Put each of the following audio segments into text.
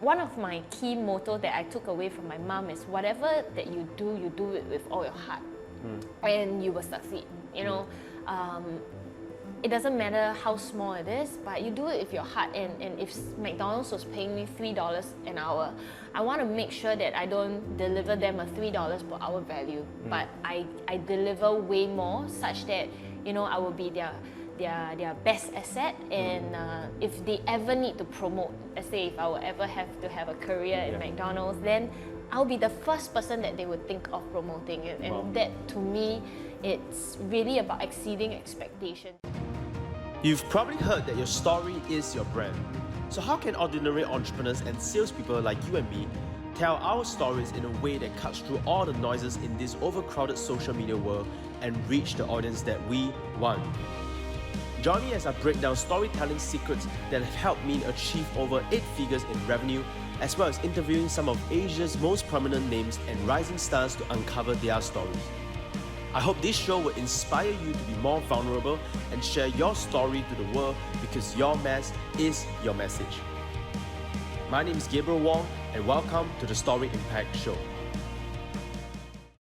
one of my key motto that I took away from my mom is whatever that you do it with all your heart, and you will succeed. You know, it doesn't matter how small it is, but you do it with your heart. And if McDonald's was paying me $3 an hour, I want to make sure that I don't deliver them a $3 per hour value, but I deliver way more, such that, you know, I will be their best asset. And if they ever need to promote, let's say if I will ever have to have a career in McDonald's, then I'll be the first person that they would think of promoting it. And that, to me, it's really about exceeding expectations. You've probably heard that your story is your brand. So how can ordinary entrepreneurs and salespeople like you and me tell our stories in a way that cuts through all the noises in this overcrowded social media world and reach the audience that we want? Join me as I break down storytelling secrets that have helped me achieve over 8 figures in revenue, as well as interviewing some of Asia's most prominent names and rising stars to uncover their stories. I hope this show will inspire you to be more vulnerable and share your story to the world, because your mess is your message. My name is Gabriel Wong, and welcome to the Story Impact Show.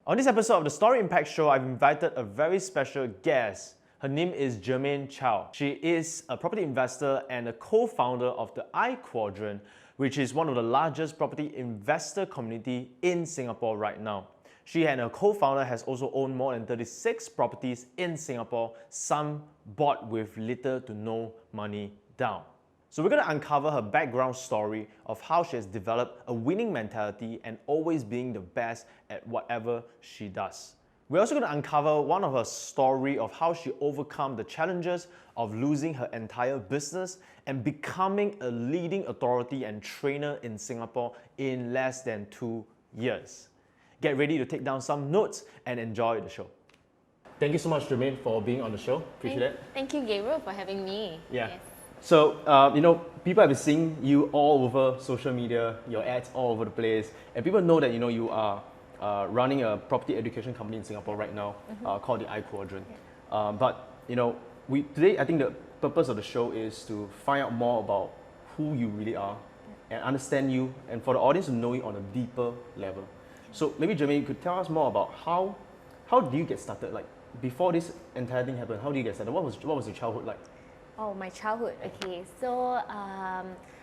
On this episode of the Story Impact Show, I've invited a very special guest. Her name is Germaine Chow. She is a property investor and a co-founder of the I Quadrant, which is one of the largest property investor community in Singapore right now. She and her co-founder has also owned more than 36 properties in Singapore, some bought with little to no money down. So we're going to uncover her background story of how she has developed a winning mentality and always being the best at whatever she does. We're also going to uncover one of her story of how she overcome the challenges of losing her entire business and becoming a leading authority and trainer in Singapore in less than 2 years. Get ready to take down some notes and enjoy the show. Thank you so much, Germaine, for being on the show. Appreciate it. Thank you, Gabriel, for having me. Yeah. Yes. So, you know, people have been seeing you all over social media, your ads all over the place, and people know that, you know, you are running a property education company in Singapore right now, called the I Quadrant. Yeah. But, you know, today I think the purpose of the show is to find out more about who you really are and understand you, and for the audience to know you on a deeper level. So maybe, Germaine, you could tell us more about how do you get started? Like, before this entire thing happened, how do you get started? What was your childhood like? Oh, my childhood. Okay, so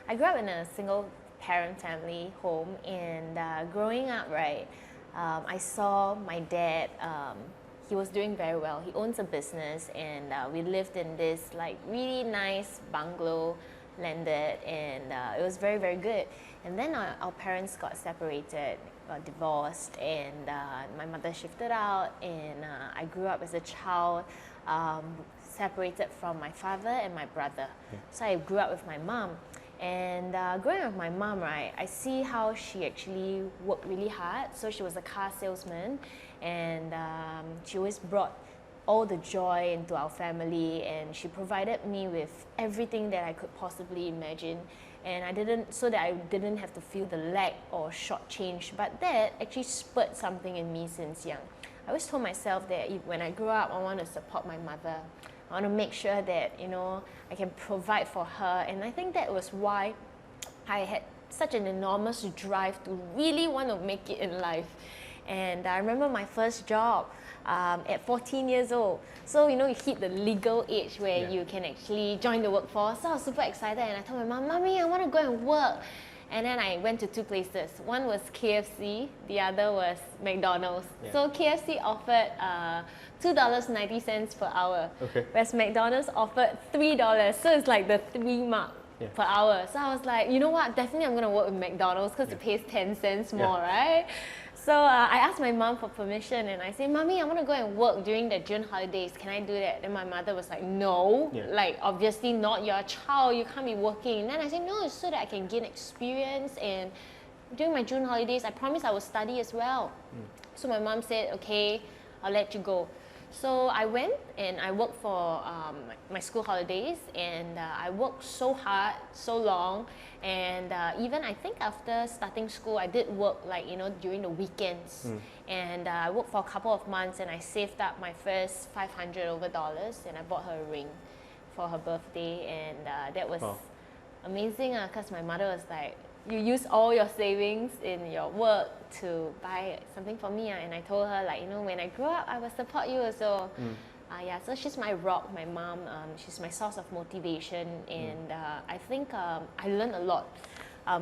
I grew up in a single parent family home, and growing up, right, I saw my dad. He was doing very well. He owns a business, and we lived in this like really nice bungalow landed, and it was very, very good. And then our parents got separated, got divorced, and my mother shifted out, and I grew up as a child separated from my father and my brother. Yeah. So I grew up with my mom. And growing up with my mom, right, I see how she actually worked really hard. So she was a car salesman, and she always brought all the joy into our family, and she provided me with everything that I could possibly imagine. And so that I didn't have to feel the lack or shortchanged. But that actually spurred something in me since young. I always told myself that when I grow up, I want to support my mother. I want to make sure that, you know, I can provide for her. And I think that was why I had such an enormous drive to really want to make it in life. And I remember my first job at 14 years old. So, you know, you hit the legal age where you can actually join the workforce. So I was super excited, and I told my mom, "Mommy, I want to go and work." And then I went to 2 places. One was KFC, the other was McDonald's. Yeah. So KFC offered $2.90 per hour, whereas McDonald's offered $3. So it's like the 3 mark per hour. So I was like, you know what, definitely I'm gonna work with McDonald's because it pays 10 cents more, right? So I asked my mom for permission, and I said, "Mommy, I want to go and work during the June holidays. Can I do that?" And my mother was like, "No, like obviously not. You're a child. You can't be working." And then I said, "No, it's so that I can gain experience, and during my June holidays, I promise I will study as well." So my mom said, "Okay, I'll let you go." So I went and I worked for my school holidays, and I worked so hard, so long, and even I think after starting school, I did work like, you know, during the weekends, and I worked for a couple of months, and I saved up my first $500 over, and I bought her a ring for her birthday, and that was amazing because my mother was like, you use all your savings in your work to buy something for me. And I told her, like, you know, when I grow up, I will support you also. Yeah, so she's my rock, my mom. She's my source of motivation, and I think I learned a lot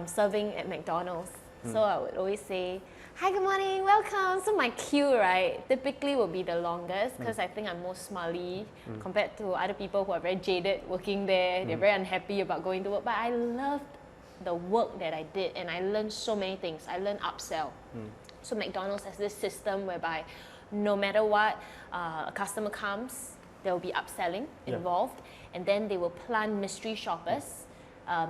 serving at McDonald's. So I would always say, "Hi, good morning, welcome." So my queue, right, typically will be the longest because I think I'm most smiley compared to other people who are very jaded working there. They're very unhappy about going to work. But I loved the work that I did, and I learned so many things. I learned upsell. So McDonald's has this system whereby no matter what, a customer comes, there will be upselling involved, and then they will plant mystery shoppers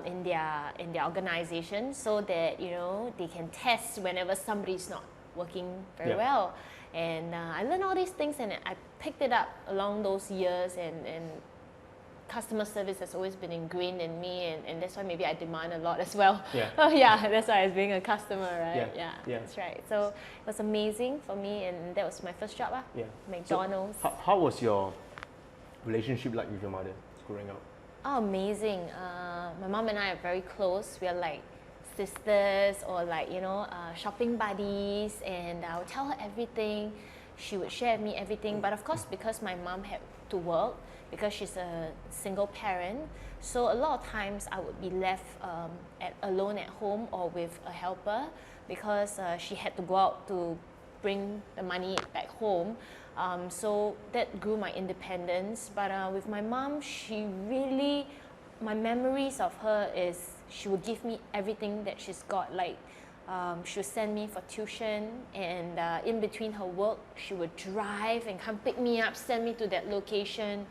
in their organization, so that, you know, they can test whenever somebody's not working very well. And I learned all these things, and I picked it up along those years, and customer service has always been ingrained in me, and that's why maybe I demand a lot as well. That's why I was being a customer, right? That's right. So it was amazing for me, and that was my first job, McDonald's. So how was your relationship like with your mother growing up? Oh, amazing. My mom and I are very close. We are like sisters, or like, you know, shopping buddies, and I would tell her everything. She would share with me everything. But of course, because my mom had to work, because she's a single parent, so a lot of times I would be left alone at home or with a helper, because she had to go out to bring the money back home. So that grew my independence. But with my mom, my memories of her is she would give me everything that she's got. Like, she would send me for tuition, and in between her work, she would drive and come pick me up, send me to that location.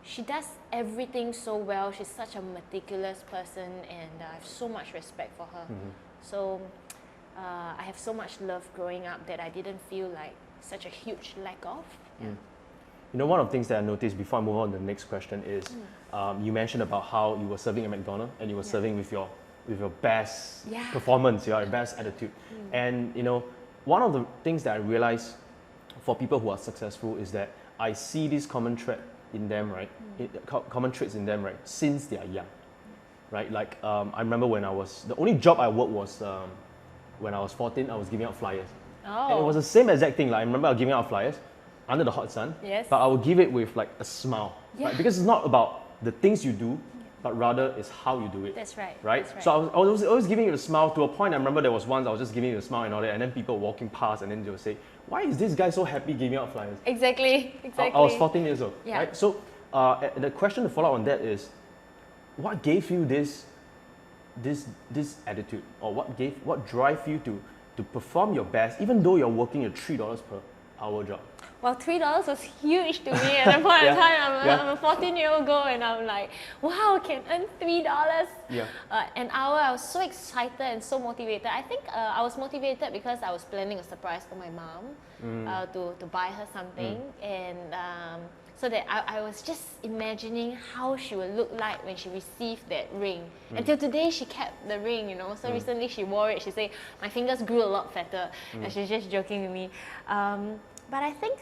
She does everything so well. She's such a meticulous person, and I have so much respect for her. So I have so much love growing up that I didn't feel like such a huge lack of. You know, one of the things that I noticed before I move on to the next question is you mentioned about how you were serving at McDonald's, and you were serving with your best performance, your best attitude. And you know, one of the things that I realize for people who are successful is that I see this common thread in them, right? Common traits in them, right? Since they are young, right? Like I remember when the only job I worked was when I was 14. I was giving out flyers. And it was the same exact thing. Like, I remember I was giving out flyers under the hot sun, but I would give it with like a smile, right? Because it's not about the things you do, but rather it's how you do it. That's right. Right? That's right. So I was always giving it a smile. To a point, I remember there was once I was just giving it a smile and all that, and then people walking past, and then they would say, "Why is this guy so happy giving out flyers?" Exactly. I was 14 years old, right? So the question to follow up on that is, what gave you this attitude, or what drive you to perform your best, even though you're working a $3 per hour job? Well, $3 was huge to me at that point in time. I'm a 14-year-old girl, and I'm like, wow, I can earn $3 an hour. I was so excited and so motivated. I think I was motivated because I was planning a surprise for my mom to buy her something, and so that I was just imagining how she would look like when she received that ring. Until today, she kept the ring, you know. So recently she wore it. She said, my fingers grew a lot fatter. And she's just joking with me. But I think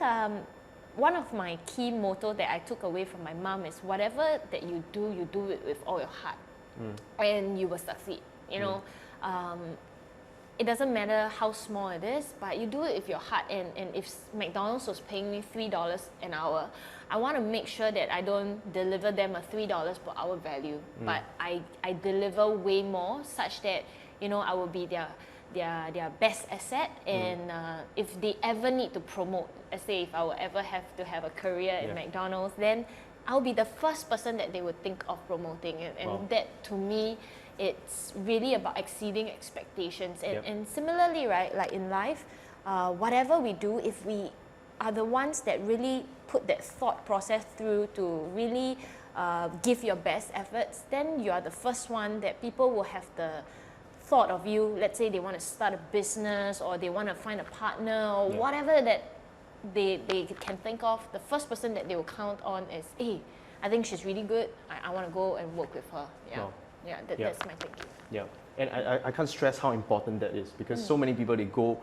one of my key motto that I took away from my mom is, whatever that you do it with all your heart, and you will succeed. You know, it doesn't matter how small it is, but you do it with your heart. And if McDonald's was paying me $3 an hour, I want to make sure that I don't deliver them a $3 per hour value, but I deliver way more, such that, you know, I will be their best asset. And if they ever need to promote, let's say if I will ever have to have a career in McDonald's, then I'll be the first person that they would think of promoting. And that, to me, it's really about exceeding expectations. And similarly, right, like in life, whatever we do, if we are the ones that really put that thought process through to really give your best efforts, then you are the first one that people will have the thought of you. Let's say they want to start a business, or they want to find a partner, or whatever that they can think of. The first person that they will count on is, hey, I think she's really good. I want to go and work with her. That's my thinking. Yeah, and I can't stress how important that is, because so many people, they go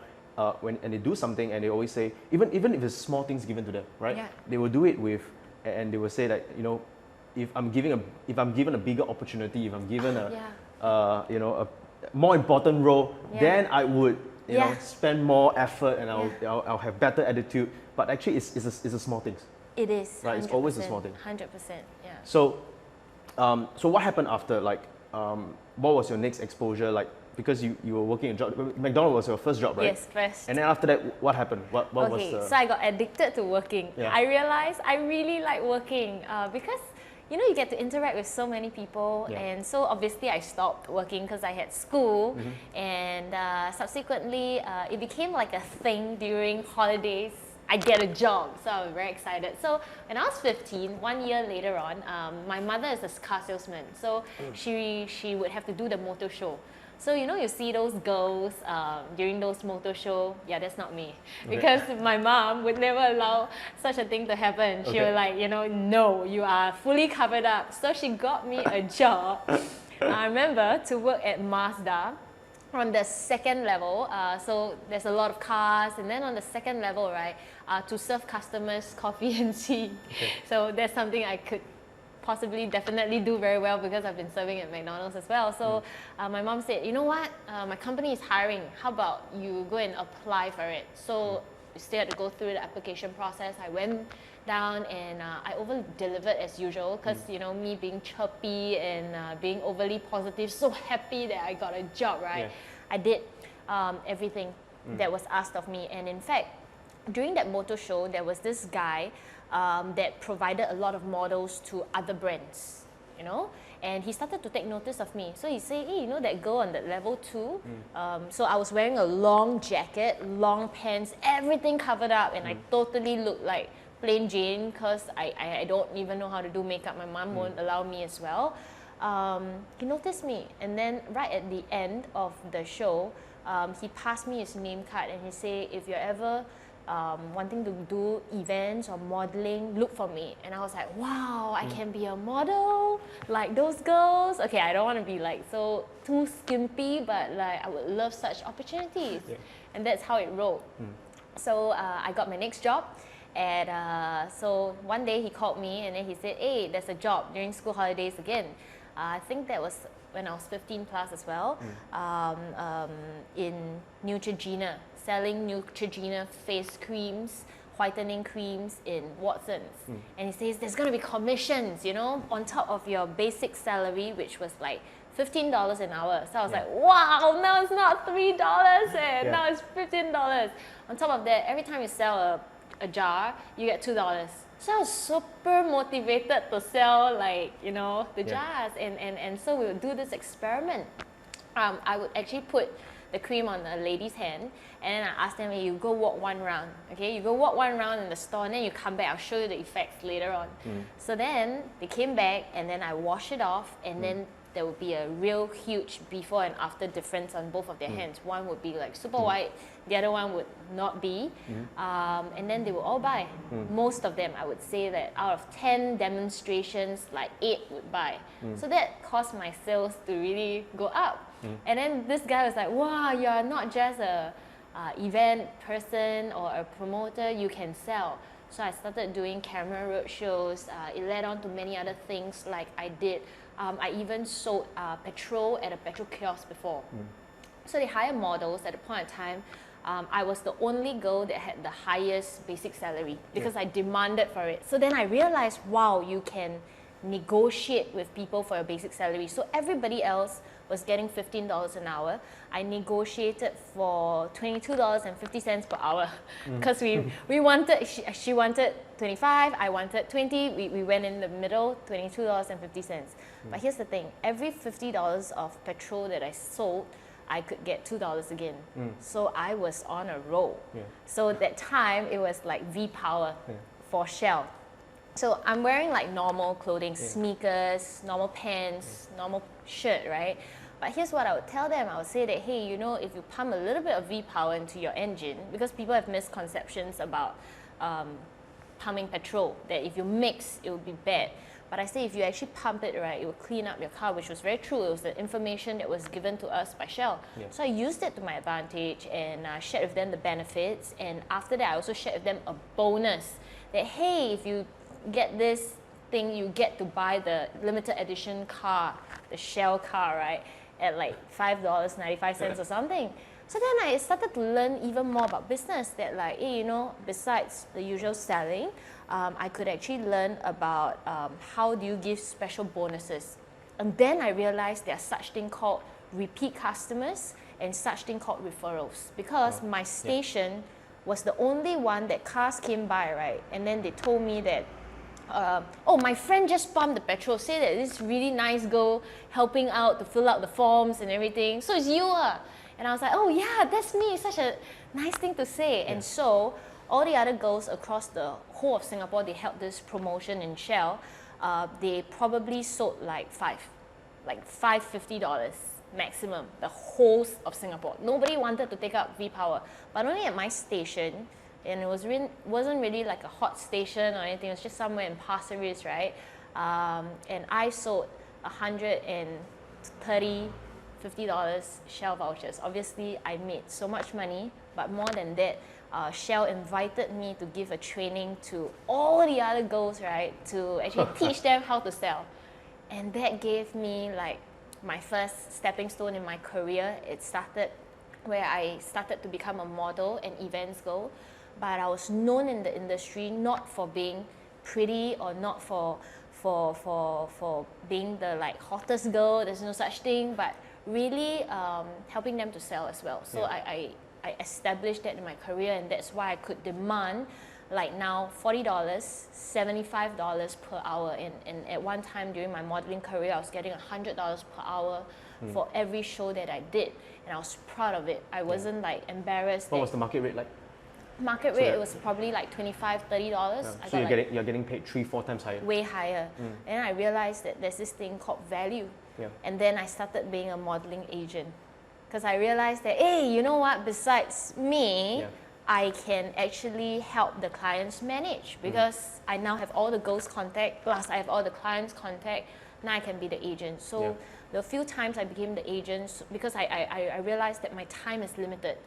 when they do something, and they always say, even if it's small things given to them, right? They will do it with, and they will say that, you know, if I'm given a bigger opportunity, if I'm given more important role, Yeah. then I would you know Yeah. spend more effort and I'll have better attitude. But actually, it's a small things. It is. Right, it's always a small thing. 100%. Yeah. So, so what happened after? Like, what was your next exposure? Like, because you were working a job, McDonald's was your first job, right? Yes, first. And then after that, what happened? What was Okay, the? so I got addicted to working. Yeah. I realized I really like working because you know you get to interact with so many people, Yeah. and so obviously I stopped working because I had school, Mm-hmm. and subsequently it became like a thing during holidays. I get a job, so I was very excited. So when I was 15, 1 year later on, my mother is a car salesman, so she would have to do the motor show. So you know you see those girls during those motor show. Yeah, that's not me, because my mom would never allow such a thing to happen. She Okay. was like, you know, no, you are fully covered up. So she got me a job. I remember to work at Mazda on the second level. So there's a lot of cars, and then on the second level, right, to serve customers coffee and tea. Okay. So that's something I could possibly definitely do very well because I've been serving at McDonald's as well. So my mom said, you know what, my company is hiring, how about you go and apply for it? So we still had to go through the application process. I went down and I over delivered as usual because you know me being chirpy and being overly positive, so happy that I got a job, right? Yeah. I did everything that was asked of me, and in fact during that motor show there was this guy that provided a lot of models to other brands, you know, and he started to take notice of me. So he said, hey, you know that girl on that level 2? So I was wearing a long jacket, long pants, everything covered up, and I totally looked like plain Jane because I don't even know how to do makeup. My mom won't allow me as well. He noticed me, and then right at the end of the show, he passed me his name card and he said, if you're ever wanting to do events or modeling, look for me. And I was like, wow, I can be a model like those girls. Okay, I don't want to be like so too skimpy, but like I would love such opportunities. Yeah. And that's how it rolled. So I got my next job, and so one day he called me and then he said, hey, there's a job during school holidays again. I think that was when I was 15 plus as well, in Neutrogena, selling Neutrogena face creams, whitening creams in Watsons. And he says there's going to be commissions, you know, on top of your basic salary, which was like $15 an hour. So I was like, wow, now it's not $3, now it's $15. On top of that, every time you sell a jar, you get $2. So I was super motivated to sell, like, you know, the jars. And so we would do this experiment. I would actually put the cream on the lady's hand, and then I asked them, hey, you go walk one round, okay? You go walk one round in the store, and then you come back. I'll show you the effects later on. So then they came back, and then I wash it off, and then there would be a real huge before and after difference on both of their hands. One would be like super white, the other one would not be. And then they would all buy. Most of them, I would say that out of 10 demonstrations, like 8 would buy. So that caused my sales to really go up. And then this guy was like, wow, you're not just a event person or a promoter, you can sell. So I started doing camera road shows. It led on to many other things like I did. I even sold petrol at a petrol kiosk before. So they hire models at the point of time. I was the only girl that had the highest basic salary because I demanded for it. So then I realized, wow, you can negotiate with people for a basic salary. So everybody else was getting $15 an hour. I negotiated for $22.50 per hour because we wanted, she wanted 25, I wanted 20, we went in the middle, $22.50. But here's the thing, every $50 of petrol that I sold, I could get $2 again. So I was on a roll. So at that time, it was like V-Power for Shell. So I'm wearing like normal clothing, sneakers, normal pants, normal shirt, right? But here's what I would tell them. I would say that, hey, you know, if you pump a little bit of V-Power into your engine, because people have misconceptions about pumping petrol, that if you mix, it would be bad. But I say if you actually pump it right, it will clean up your car, which was very true. It was the information that was given to us by Shell. So I used it to my advantage and shared with them the benefits. And after that, I also shared with them a bonus that, hey, if you get this thing, you get to buy the limited edition car, the Shell car, right? at like $5.95 or something. So then I started to learn even more about business, that like, hey, you know, besides the usual selling, I could actually learn about how do you give special bonuses. And then I realized there's such thing called repeat customers and such thing called referrals, because my station was the only one that cars came by, right? And then they told me that, oh, my friend just pumped the petrol, say that this really nice girl helping out to fill out the forms and everything. So it's you, And I was like, oh yeah, that's me. It's such a nice thing to say. And so all the other girls across the whole of Singapore, they held this promotion in Shell. They probably sold like $5 $50 maximum, the whole of Singapore. Nobody wanted to take up V-Power, but only at my station, and it wasn't really like a hot station or anything, it was just somewhere in Pasir Ris, right? And I sold 130 $50 Shell vouchers. Obviously, I made so much money, but more than that, Shell invited me to give a training to all the other girls, right, to actually teach them how to sell. And that gave me like my first stepping stone in my career. It started where I started to become a model and events girl, but I was known in the industry not for being pretty or not for being the like hottest girl. There's no such thing, but really helping them to sell as well. So I established that in my career, and that's why I could demand like now $40, $75 per hour. And at one time during my modeling career, I was getting $100 per hour for every show that I did, and I was proud of it. I wasn't like embarrassed. What was the market rate like? Market rate, it was probably like $25, $30. So you're getting paid 3-4 times higher. Way higher. And I realized that there's this thing called value. And then I started being a modeling agent, because I realized that, hey, you know what, besides me, I can actually help the clients manage, because I now have all the girls' contact, plus I have all the clients' contact. Now I can be the agent. So the few times I became the agent, because I realized that my time is limited.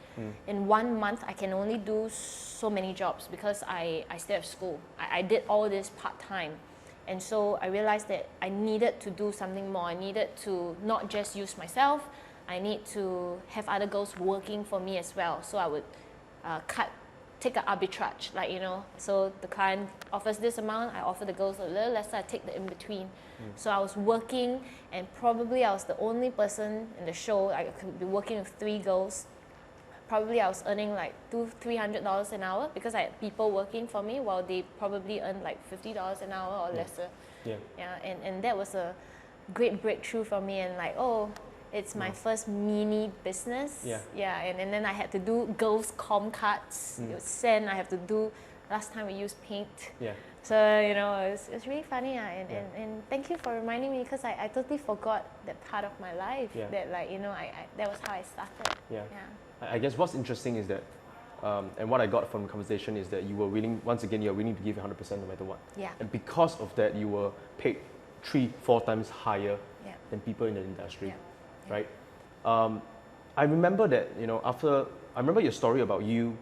In 1 month, I can only do so many jobs, because I still have school. I did all this part-time. And so I realized that I needed to do something more. I needed to not just use myself, I need to have other girls working for me as well. So I would take an arbitrage, like, you know, so the client offers this amount, I offer the girls a little lesser, I take the in-between. So I was working, and probably I was the only person in the show. I could be working with 3 girls. Probably I was earning like $200-300 an hour, because I had people working for me, while they probably earned like $50 an hour or lesser. And that was a great breakthrough for me, and like, oh, it's my first mini business. And then I had to do girls' com cards. It was send. I have to do. Last time we used paint. So you know, it's really funny. And thank you for reminding me, because I totally forgot that part of my life. That, like, you know, that was how I started. I guess what's interesting is that, and what I got from the conversation is that you were willing. Once again, you're willing to give 100% no matter what. And because of that, you were paid 3-4 times higher than people in the industry. Right? I remember that, you know, I remember your story about you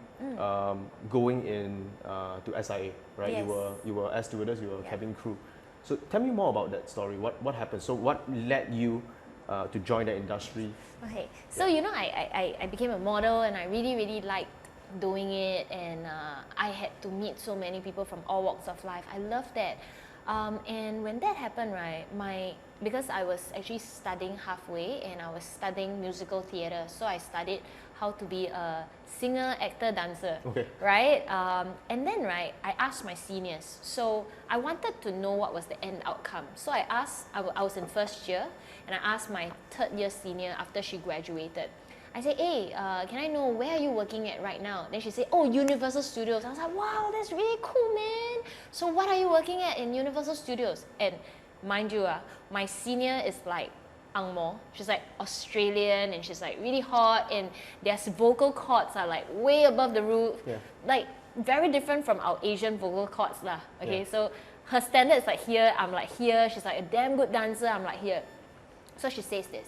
going in to SIA, right? You were air stewardess, you were cabin crew. So tell me more about that story. What happened? So what led you to join the industry? Okay, so you know, I became a model, and I really liked doing it, and I had to meet so many people from all walks of life. I love that. And when that happened, right, because I was actually studying halfway, and I was studying musical theatre, so I studied how to be a singer, actor, dancer, right? And then, right, I asked my seniors. So I wanted to know what was the end outcome. So I asked, I was in first year, and I asked my third year senior after she graduated. I said, hey, can I know where are you working at right now? Then she said, oh, Universal Studios. I was like, wow, that's really cool, man. So what are you working at in Universal Studios? And mind you, my senior is like Ang Mo. She's like Australian, and she's like really hot, and their vocal cords are like way above the roof. Like very different from our Asian vocal cords lah. Okay, so her standard is like here, I'm like here. She's like a damn good dancer, I'm like here. So she says this,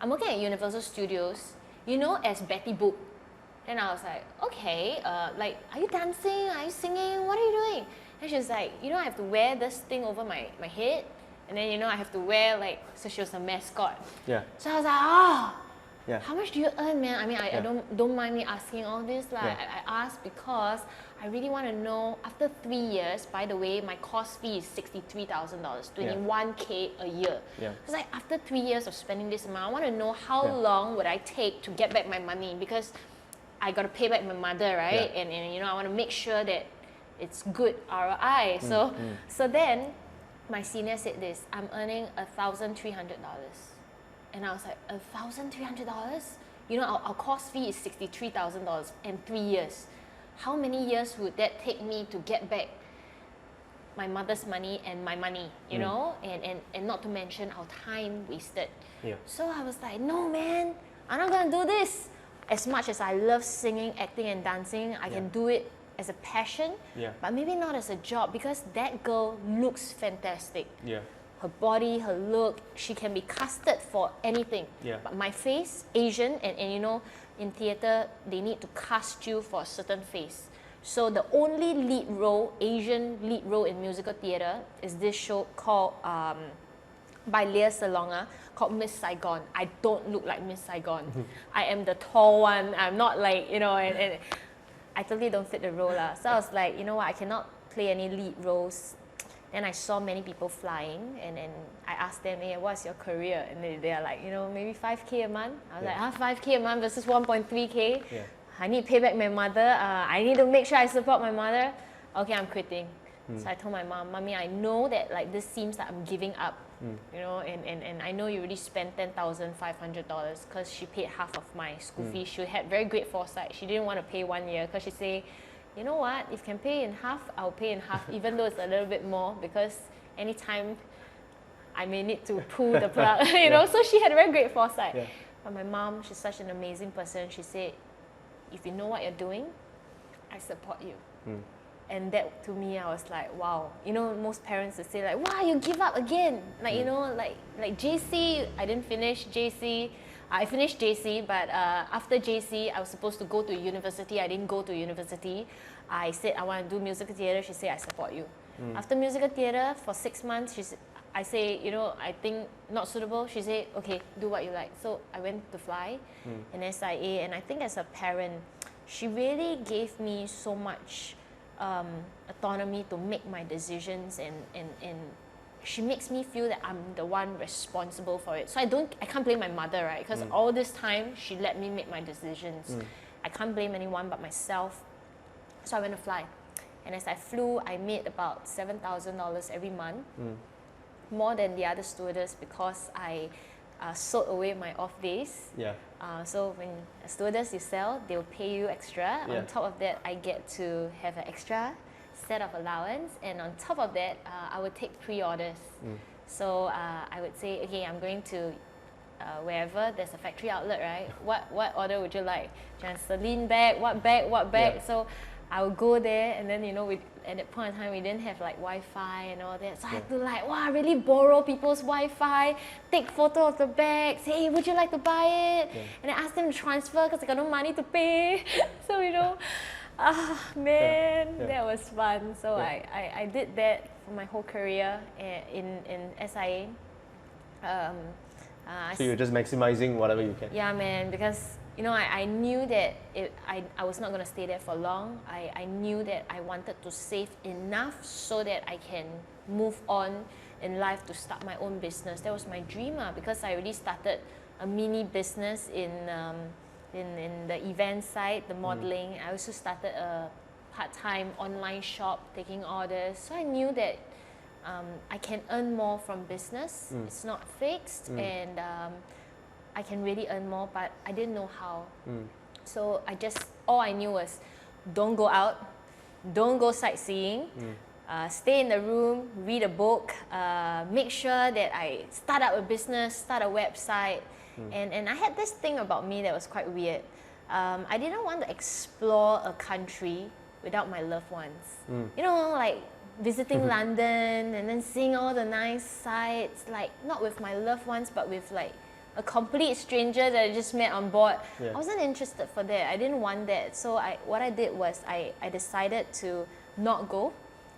I'm working at Universal Studios, you know, as Betty Boop. Then I was like, okay, like, are you dancing? Are you singing? What are you doing? And she's like, you know, I have to wear this thing over my head, And then, I have to wear like, so she was a mascot. Yeah. So I was like, oh, Yeah. how much do you earn, man? I mean, I don't mind me asking all this. Like, Yeah. I asked because I really want to know, after 3 years, by the way, my course fee is $63,000, $21K a year. Yeah. It's like, after 3 years of spending this amount, I want to know how long would I take to get back my money, because I got to pay back my mother, right? Yeah. And I want to make sure that it's good ROI. So then my senior said this, I'm earning $1,300. And I was like, $1,300? Our course fee is $63,000 and 3 years. How many years would that take me to get back my mother's money and my money, you know? And not to mention our time wasted. Yeah. So I was like, no, man, I'm not gonna do this. As much as I love singing, acting and dancing, I can do it as a passion, but maybe not as a job, because that girl looks fantastic. Yeah. Her body, her look, she can be casted for anything. Yeah. But my face, Asian, and in theatre, they need to cast you for a certain face. So the only Asian lead role in musical theatre is this show called, by Lea Salonga, called Miss Saigon. I don't look like Miss Saigon. I am the tall one. I'm not like, and I totally don't fit the role. So I was like, you know what, I cannot play any lead roles. Then I saw many people flying, and then I asked them, hey, what's your career? And they're like, maybe 5K a month. I was like, 5K a month versus 1.3K. Yeah. I need to pay back my mother. I need to make sure I support my mother. Okay, I'm quitting. So I told my mom, Mommy, I know that like this seems like I'm giving up, and I know you already spent $10,500 because she paid half of my school fee. She had very great foresight. She didn't want to pay 1 year because she said, you know what, if you can pay in half, I'll pay in half, even though it's a little bit more, because anytime I may need to pull the plug, so she had very great foresight. Yeah. But my mom, she's such an amazing person. She said, if you know what you're doing, I support you. And that, to me, I was like, wow. Most parents would say like, wow, you give up again. Like, like JC, I didn't finish JC. I finished JC, but after JC, I was supposed to go to university. I didn't go to university. I said, I want to do musical theatre. She said, I support you. After musical theatre, for 6 months, I say, I think not suitable. She said, okay, do what you like. So I went to fly in SIA, and I think as a parent, she really gave me so much autonomy to make my decisions, and she makes me feel that I'm the one responsible for it. So I can't blame my mother, right? Because all this time, she let me make my decisions. I can't blame anyone but myself. So I went to fly. And as I flew, I made about $7,000 every month, more than the other stewardess, because I sold away my off days. Yeah. So when a stewardess you sell, they'll pay you extra. Yeah. On top of that, I get to have an extra set of allowance, and on top of that, I would take pre-orders. So I would say, okay, I'm going to wherever there's a factory outlet, right? What order would you like? Celine bag, what bag? Yeah. So I would go there, and then at that point in time we didn't have like Wi-Fi and all that, so I had to really borrow people's Wi-Fi, take photo of the bag, say, hey, would you like to buy it? Yeah. And I asked them to transfer because I got no money to pay. So that was fun. So I did that for my whole career in SIA. So you're just maximizing whatever you can. Yeah, man, because I knew that I was not going to stay there for long. I knew that I wanted to save enough so that I can move on in life to start my own business. That was my dream, because I already started a mini business in the event side, the modeling. I also started a part-time online shop taking orders. So I knew that I can earn more from business. It's not fixed, and I can really earn more, but I didn't know how. So all I knew was, don't go out, don't go sightseeing, stay in the room, read a book, make sure that I start up a business, start a website. And I had this thing about me that was quite weird. I didn't want to explore a country without my loved ones. Like visiting London and then seeing all the nice sights, like not with my loved ones, but with like a complete stranger that I just met on board. Yeah. I wasn't interested for that. I didn't want that. So what I did was I decided to not go.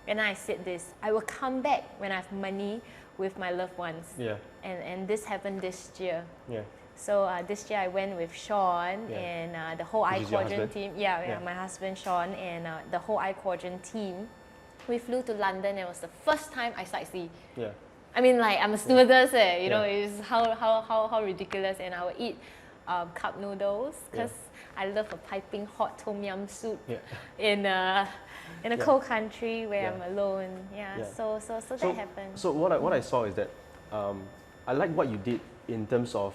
And I said this, I will come back when I have money, with my loved ones. Yeah. And this happened this year. Yeah. So this year I went with Sean and the whole I Which is your Quadrant husband? team. Yeah, my husband Sean and the whole I Quadrant team. We flew to London. It was the first time I sightsee. Yeah. I mean, like, I'm a stewardess, you know, Yeah. it's how ridiculous. And I would eat cup noodles because I love a piping hot tom yum soup in a cold country where I'm alone. So that happened. So what I saw is that I like what you did in terms of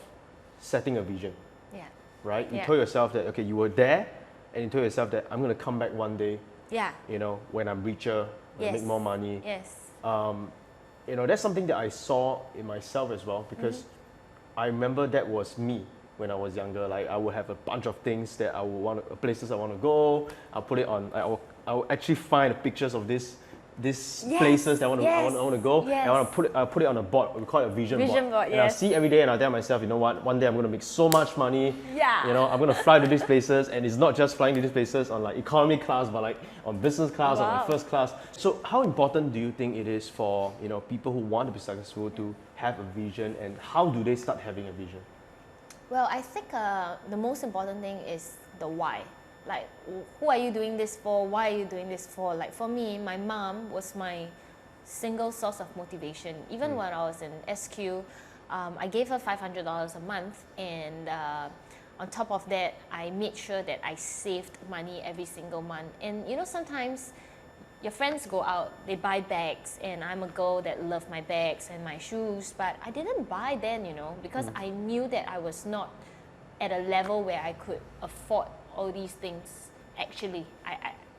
setting a vision. Yeah. Right? You told yourself that, okay, you were there and you told yourself that I'm going to come back one day, Yeah. you know, when I'm richer, when I make more money. Yes. You know, that's something that I saw in myself as well, because I remember that was me when I was younger. Like, I would have a bunch of things that I would want, places I want to go. I'll put it on, I will actually find pictures of these places that I want to go, and I want to put it on a board. We call it a vision board. And I see every day, and I tell myself, you know what? One day I'm going to make so much money. Yeah. You know, I'm going to fly to these places, and it's not just flying to these places on like economy class, but like on business class or on first class. So how important do you think it is for, you know, people who want to be successful to have a vision, and how do they start having a vision? Well, I think the most important thing is the why. Like, who are you doing this for? Why are you doing this for? Like, for me, my mom was my single source of motivation. Even when I was in SQ, I gave her $500 a month, and on top of that, I made sure that I saved money every single month. And you know, sometimes your friends go out, they buy bags, and I'm a girl that loved my bags and my shoes, but I didn't buy then, you know, because I knew that I was not at a level where I could afford all these things. Actually,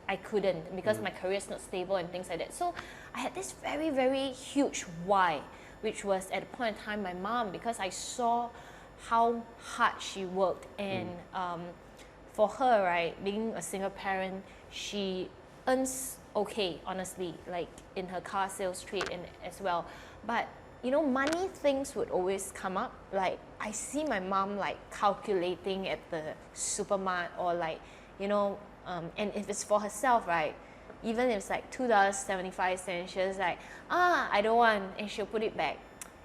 I couldn't, because my career's not stable and things like that. So I had this very, very huge why, which was at the point in time my mom, because I saw how hard she worked. And for her, right, being a single parent, she earns okay, honestly, like in her car sales trade and as well. But you know, money things would always come up. Like, I see my mom like calculating at the supermarket, or like, you know, and if it's for herself, right, even if it's like $2.75, she was like, I don't want, and she'll put it back.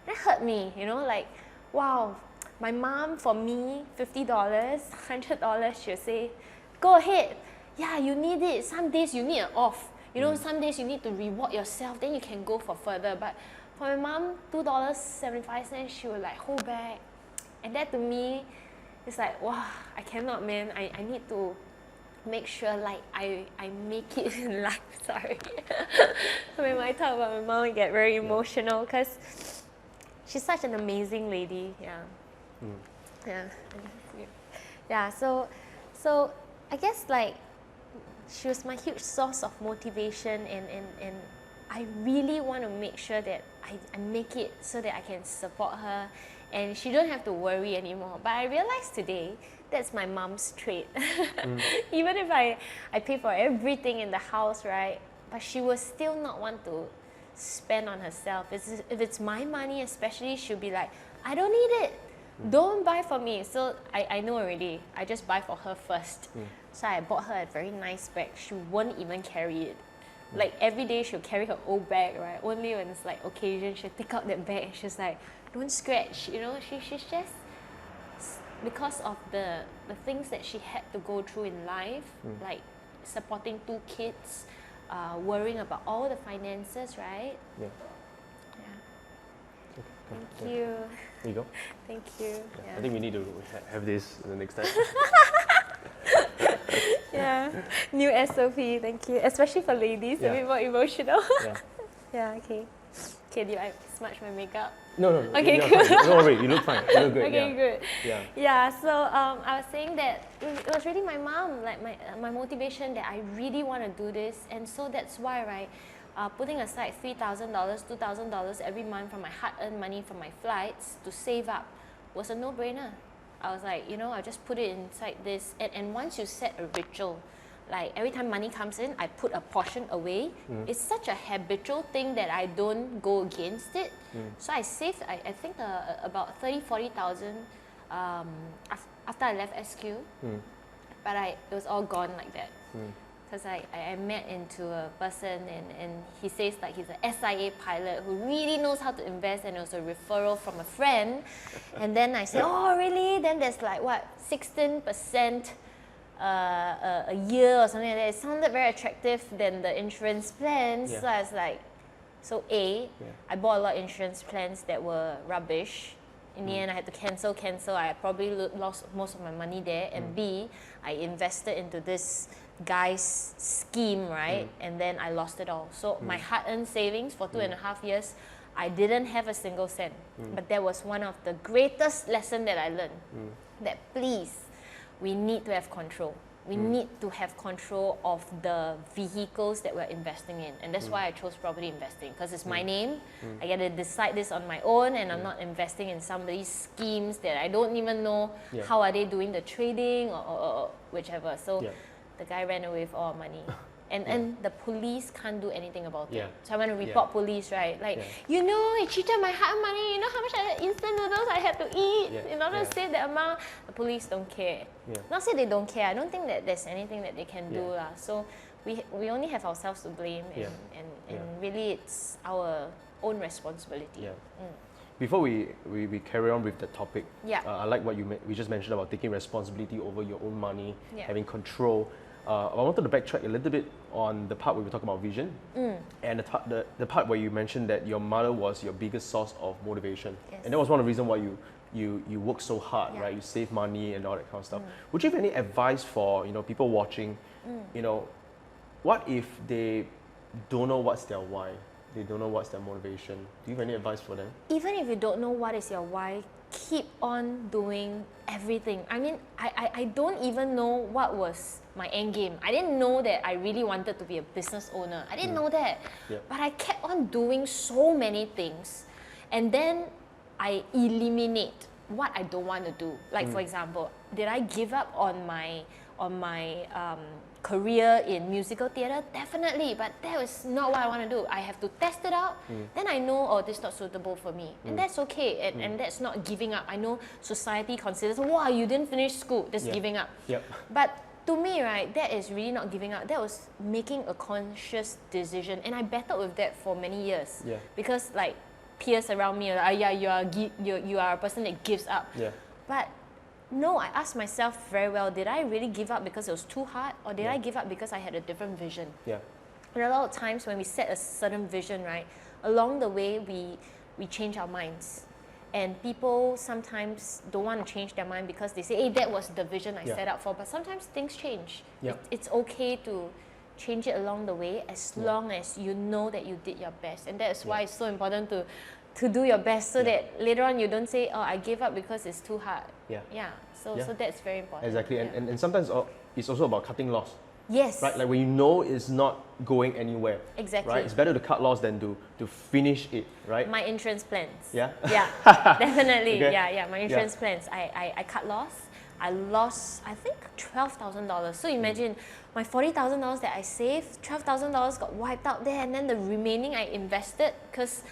That hurt me, you know, like, wow, my mom, for me, $50, $100, she'll say, go ahead, yeah, you need it. Some days you need an off. You know, some days you need to reward yourself, then you can go for further. But for my mom, $2.75, she would like hold back. And that to me, it's like, wow, I cannot, man. I need to make sure like I make it in life. Sorry. When I talk about my mom, I get very emotional because she's such an amazing lady. So I guess like she was my huge source of motivation, and I really want to make sure that I make it so that I can support her and she don't have to worry anymore. But I realized today that's my mom's trait. Even if I pay for everything in the house, right? But she will still not want to spend on herself. If it's my money especially, she'll be like, I don't need it. Don't buy for me. So I know already. I just buy for her first. So I bought her a very nice bag. She won't even carry it. Like every day she'll carry her old bag, right? Only when it's like occasion, she'll take out that bag and she's like, don't scratch, you know? She's just, because of the things that she had to go through in life, like supporting 2 kids, worrying about all the finances, right? Yeah. Thank you. There you go. Thank you. I think we need to have this the next time. New SOP, thank you. Especially for ladies, a bit more emotional. Okay. Okay, did I smudge my makeup? No. Okay, Good. good. Don't worry, you look fine. You look good. Okay, good. Yeah. So I was saying that it was really my mom, like my motivation that I really want to do this, and so that's why, right? Putting aside $3,000, $2,000 every month from my hard-earned money from my flights to save up was a no-brainer. I was like, you know, I'll just put it inside this. And once you set a ritual, like every time money comes in, I put a portion away. It's such a habitual thing that I don't go against it. So I saved, I think, about 30,000, 40,000 after I left SQ. But it was all gone like that. because I met into a person and he says like he's an SIA pilot who really knows how to invest, and it was a referral from a friend. And then I said, oh really? Then there's like what, 16% a year or something like that. It sounded very attractive than the insurance plans. So I was like, so I bought a lot of insurance plans that were rubbish. In the end, I had to cancel. I probably lost most of my money there. And B, I invested into this guy's scheme, right? And then I lost it all. So my hard-earned savings for 2.5 years, I didn't have a single cent. But that was one of the greatest lessons that I learned. That please, we need to have control. We need to have control of the vehicles that we're investing in. And that's why I chose property investing, because it's my name. I get to decide this on my own, and I'm not investing in somebody's schemes that I don't even know how are they doing the trading or whichever. So the guy ran away with all our money. And the police can't do anything about it. So I went to report police, right? Like, you know, he cheated my hard money. You know how much instant noodles I had to eat in order to save that amount? The police don't care. Not say they don't care. I don't think that there's anything that they can do. So we only have ourselves to blame, and really it's our own responsibility. Before we carry on with the topic, I like what we just mentioned about taking responsibility over your own money, having control. I wanted to backtrack a little bit on the part where we talk about vision, and the part where you mentioned that your mother was your biggest source of motivation, and that was one of the reasons why you work so hard, right? You save money and all that kind of stuff. Would you have any advice for people watching? What if they don't know what's their why? They don't know what's their motivation. Do you have any advice for them? Even if you don't know what is your why, keep on doing everything. I mean, I don't even know what was my end game. I didn't know that I really wanted to be a business owner. I didn't know that. But I kept on doing so many things. And then I eliminate what I don't want to do. Like for example, did I give up on my career in musical theatre? Definitely, but that was not what I want to do. I have to test it out, then I know, oh, this is not suitable for me, and that's okay, and that's not giving up. I know society considers, wow, you didn't finish school, that's giving up. But to me, right, that is really not giving up. That was making a conscious decision, and I battled with that for many years, because like peers around me are like, you are a person that gives up. But no, I asked myself very well, did I really give up because it was too hard, or did I give up because I had a different vision? And a lot of times when we set a certain vision, right, along the way we change our minds. And people sometimes don't want to change their mind because they say, hey, that was the vision I set out for. But sometimes things change. It's okay to change it along the way, as long as you know that you did your best. And that's why it's so important to do your best, so that later on you don't say, oh, I gave up because it's too hard. So that's very important. Exactly. And sometimes it's also about cutting loss. Yes. Right? Like when you know it's not going anywhere. Exactly. Right? It's better to cut loss than to finish it, right? My insurance plans. Yeah? Definitely. Okay. My insurance plans. I cut loss. I lost, I think, $12,000. So imagine my $40,000 that I saved, $12,000 got wiped out there, and then the remaining I invested, because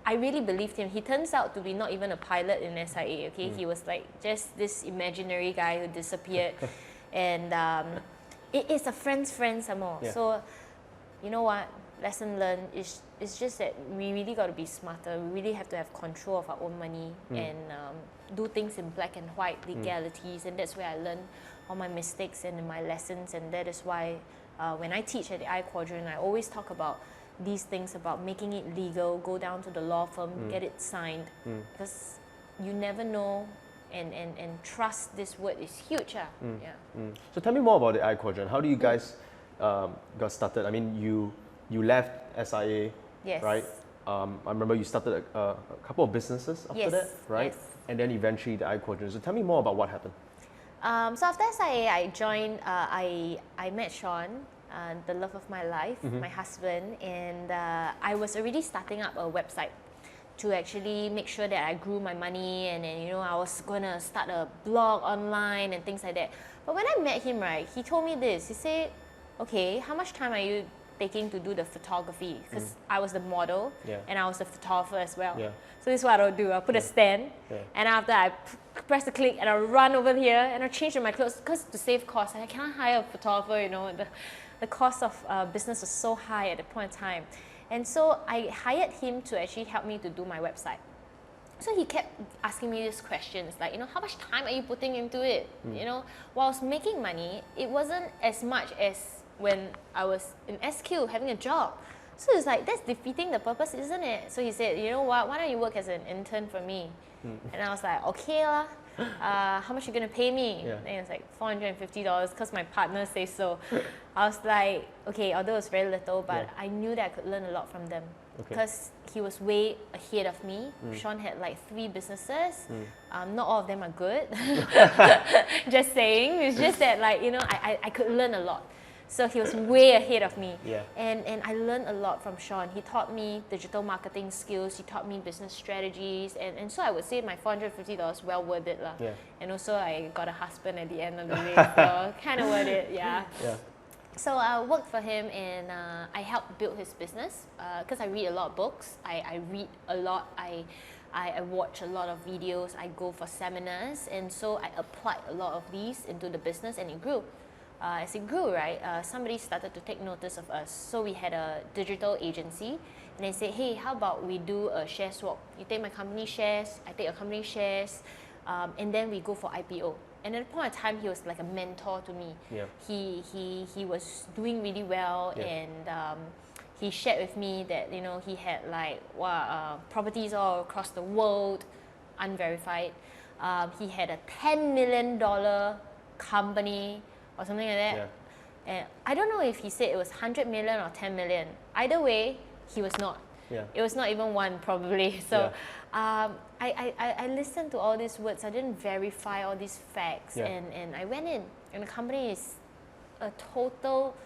I really believed him. He turns out to be not even a pilot in SIA, okay? He was like just this imaginary guy who disappeared. And it is a friend's friend some more. So, you know what? Lesson learned is just that we really got to be smarter. We really have to have control of our own money and do things in black and white legalities. And that's where I learned all my mistakes and my lessons. And that is why when I teach at the I Quadrant, I always talk about these things, about making it legal, go down to the law firm, get it signed, because you never know, and trust, this word is huge. So tell me more about the I Quadrant. How do you guys got started? I mean, you left SIA, right? I remember you started a couple of businesses after that, right? And then eventually the I Quadrant. So tell me more about what happened. So after SIA, I joined, I met Sean, the love of my life, my husband, and I was already starting up a website to actually make sure that I grew my money, and then, I was gonna start a blog online and things like that. But when I met him, right, he told me this. He said, okay, how much time are you taking to do the photography because I was the model Yeah. and I was the photographer as well. Yeah. So this is what I'll do. I'll put a stand, and after I press the click, and I'll run over here and I'll change my clothes because to save costs, I cannot hire a photographer. You know, the cost of business was so high at the point in time, and so I hired him to actually help me to do my website. So he kept asking me these questions like, you know, how much time are you putting into it? You know, while I was making money, it wasn't as much as when I was in SQ having a job. So it's like, that's defeating the purpose, isn't it? So he said, you know what, why don't you work as an intern for me? And I was like, okay lah. How much are you gonna pay me? Yeah. And it was like $450 because my partner says so. I was like, okay, although it was very little, but I knew that I could learn a lot from them. Because he was way ahead of me. Sean had like 3 businesses. Not all of them are good. Just saying. It's just that, like, you know, I could learn a lot. So he was way ahead of me. Yeah. And I learned a lot from Sean. He taught me digital marketing skills. He taught me business strategies. And so I would say my $450 well worth it lah. Yeah. And also I got a husband at the end of the day. So kind of worth it, yeah. Yeah. So I worked for him and I helped build his business because I read a lot of books. I read a lot. I watch a lot of videos. I go for seminars. And so I applied a lot of these into the business and it grew. As it grew, right, somebody started to take notice of us. So we had a digital agency and they said, hey, how about we do a share swap? You take my company shares, I take your company shares, and then we go for IPO. And at the point of time, he was like a mentor to me. Yeah. He was doing really well, and he shared with me that, you know, he had like properties all across the world, unverified. He had a $10 million company or something like that. Yeah. And I don't know if he said it was 100 million or 10 million. Either way, he was not. Yeah. It was not even one probably. So I listened to all these words. I didn't verify all these facts, and I went in. And the company is a total